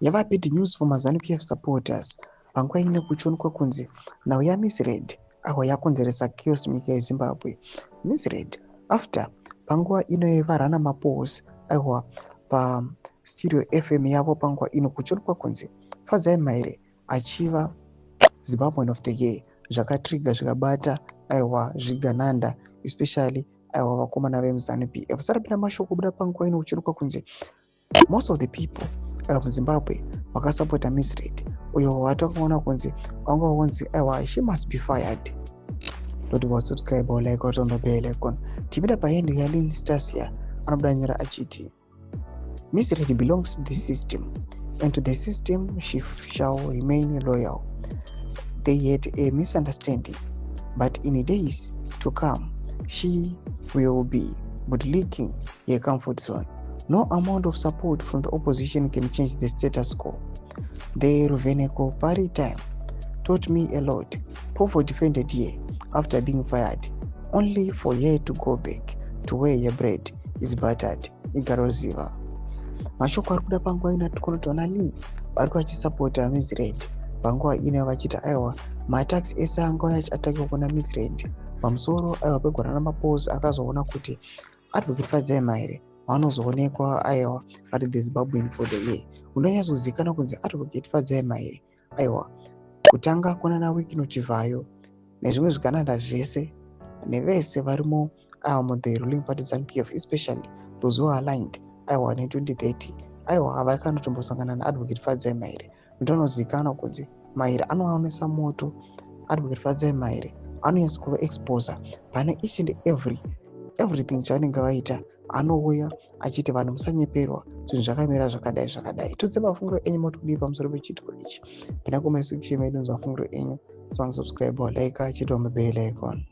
yava bad news for maZANU-PF supporters panguva ino kuchionekwa kunzi nhau yaMiss-Red awa yakonzeresa chaos munyika yeZimbabwe. Miss-Red after panguva ino yevarana mapos aiwa paStereo FM yavo panguva ino kuchionekwa kunzi Fadzai Maire achiva Zimbabwean of the Year zvakatriga zvikabata aiwa zvigananda especially aiwa vakomana vemuZANU-PF. Sarapinda mashoko kubuda panguva ino kuchionekwa kunzi most of the people muZimbabwe vakasapota Miss-Red uyo watakaona kunzi vanga vanzi aiwa she must be fired. Don't forget subscribe or like or turn the bell icon. Timida paendo ya Lynn Stasia anabudanyira achiti Miss-Red belongs to the system and to the system she shall remain loyal. They had a misunderstanding, but in days to come she will be bootlicking a comfort zone. No amount of support from the opposition can change the status quo. The Ruveneko party time taught me a lot. Povo defended here after being fired, only for her to go back to where her bread is buttered. Igaroziva. Mashoko ari kuda panguva ino tikonotoona Lynn vari vachisapota Miss-Red panguva ino vachita aiwa matax ese anga achatakiwa kuna Miss-Red pamusoro aiwa pegora ramapos akazoona kuti Advocate Fadzai Maire vanozoonekwa aiwa vari the Zimbabwean for the year. Unonyatsozivikanwa kunzi Advocate Fadzai Maire aiwa kutanga kuna wiki nochivhayo nezvimwe zvigananda zvese nevese varimo aiwa muthe ruling party ZANU-PF especially those who are aligned aiwa ne2030 aiwa havakanotombosangana naAdvocate Fadzai Maire. Ndinozivikanwa kunzi Maire anoaonesa moto. Advocate Fadzai Maire anonyatsa kuva exposer pane each and everything chavanenge vaita. Anouya achiti vanhu musanyeperwa zvinhu zvakamira zvakadai zvakadai. Tudze mafungiro enyu motokudii pamusoro pechiitiko ichi. Pinda kumasection medu nzwa mafungiro enyu. Subscribe or like, hit on the bell icon.